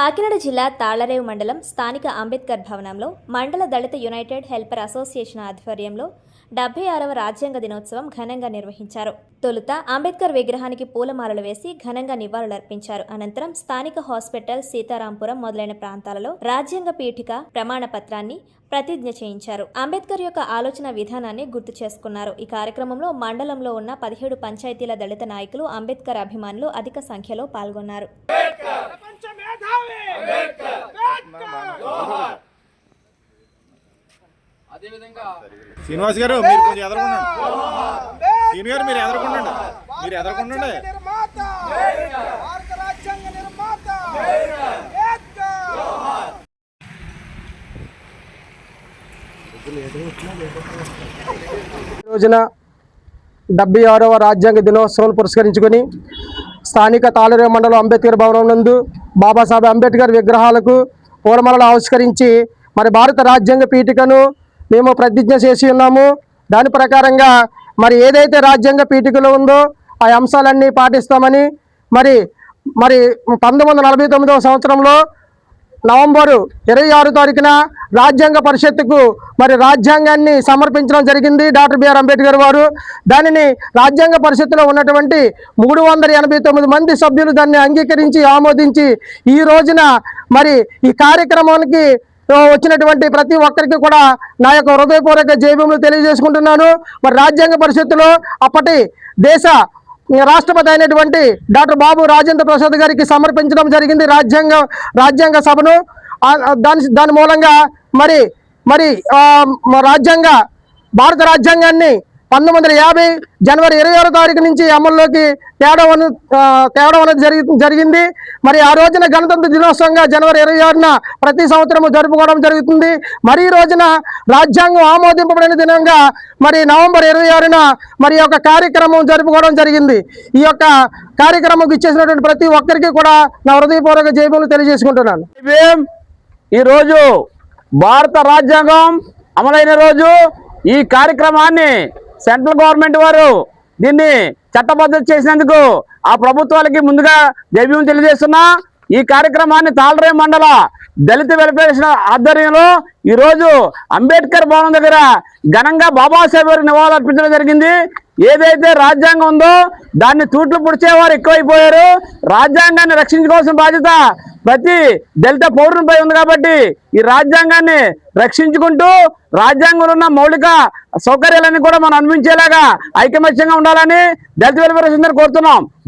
కాకినాడ జిల్లా తాళ్లరేవు మండలం స్థానిక అంబేద్కర్ భవనంలో మండల దళిత యునైటెడ్ హెల్పర్ అసోసియేషన్ ఆధ్వర్యంలో 76వ రాజ్యాంగ దినోత్సవం ఘనంగా నిర్వహించారు. తొలుత అంబేద్కర్ విగ్రహానికి పూలమాలలు వేసి ఘనంగా నివాళులర్పించారు. అనంతరం స్థానిక హాస్పిటల్, సీతారాంపురం మొదలైన ప్రాంతాలలో రాజ్యాంగ పీఠిక ప్రమాణ పత్రాన్ని ప్రతిజ్ఞ చేయించారు. అంబేద్కర్ యొక్క ఆలోచన విధానాన్ని గుర్తు చేసుకున్నారు. ఈ కార్యక్రమంలో మండలంలో ఉన్న 17 పంచాయతీల దళిత నాయకులు, అంబేద్కర్ అభిమానులు అధిక సంఖ్యలో పాల్గొన్నారు. శ్రీనివాస్ గారు మీరు కొంచెం ఎదరకుండండి. శ్రీని గారు మీరు ఎదరకుండండి. రోజున 76వ రాజ్యాంగ దినోత్సవం పురస్కరించుకొని స్థానిక తాళ్లరేవు మండలం అంబేద్కర్ భవనం నందు బాబాసాహెబ్ అంబేద్కర్ విగ్రహాలకు పూలమాలలు ఆవిష్కరించి మరి భారత రాజ్యాంగ పీఠికను మేము ప్రతిజ్ఞ చేసి ఉన్నాము. దాని ప్రకారంగా మరి ఏదైతే రాజ్యాంగ పీఠికలో ఉందో ఆ అంశాలన్నీ పాటిస్తామని మరి 1949వ సంవత్సరంలో నవంబరు 26 తారీఖున రాజ్యాంగ పరిషత్తుకు మరి రాజ్యాంగాన్ని సమర్పించడం జరిగింది డాక్టర్ బిఆర్ అంబేద్కర్ వారు. దానిని రాజ్యాంగ పరిషత్తులో ఉన్నటువంటి 389 మంది సభ్యులు దాన్ని అంగీకరించి ఆమోదించి ఈ రోజున మరి ఈ కార్యక్రమానికి వచ్చినటువంటి ప్రతి ఒక్కరికి కూడా నా యొక్క హృదయపూర్వక జైభీములు తెలియజేసుకుంటున్నాను. మరి రాజ్యాంగ పరిషత్తులో అప్పటి దేశ రాష్ట్రపతి అయినటువంటి డాక్టర్ బాబు రాజేంద్ర ప్రసాద్ గారికి సమర్పించడం జరిగింది రాజ్యాంగ సభను. దాని మూలంగా భారత రాజ్యాంగాన్ని 1950 జనవరి 26వ తారీఖు నుంచి అమల్లోకి తేవడం అనేది జరిగింది. మరి ఆ రోజున గణతంత్ర దినోత్సవంగా జనవరి 26న ప్రతి సంవత్సరము జరుపుకోవడం జరుగుతుంది. మరి ఈ రోజున రాజ్యాంగం ఆమోదింపబడిన దినంగా మరి నవంబర్ 26న మరి యొక్క కార్యక్రమం జరుపుకోవడం జరిగింది. ఈ యొక్క కార్యక్రమం ఇచ్చేసినటువంటి ప్రతి ఒక్కరికి కూడా నా హృదయపూర్వక జైభీములు తెలియజేసుకుంటున్నాను. ఈరోజు భారత రాజ్యాంగం అమలైన రోజు ఈ కార్యక్రమాన్ని సెంట్రల్ గవర్నమెంట్ వారు దీన్ని చట్టబద్ధత చేసినందుకు ఆ ప్రభుత్వాలకి ముందుగా జైభీములు తెలియజేస్తున్నా. ఈ కార్యక్రమాన్ని తాళ్లరేవు మండల దళిత వెల్ఫేర్ ఆధ్వర్యంలో ఈరోజు అంబేద్కర్ భవనం దగ్గర ఘనంగా బాబాసాహెబ్ గారికి నివాళులు అర్పించడం జరిగింది. ఏదైతే రాజ్యాంగం ఉందో దాన్ని తూట్లు పుడిచేవారు ఎక్కువైపోయారు. రాజ్యాంగాన్ని రక్షించుకోవాల్సిన బాధ్యత ప్రతి దళిత పౌరునిపై ఉంది. కాబట్టి ఈ రాజ్యాంగాన్ని రక్షించుకుంటూ రాజ్యాంగంలో ఉన్న మౌలిక సౌకర్యాలన్నీ కూడా మనం అనిపించేలాగా ఐకమత్యంగా ఉండాలని దళిత వెల్ఫేర్ కోరుతున్నాం.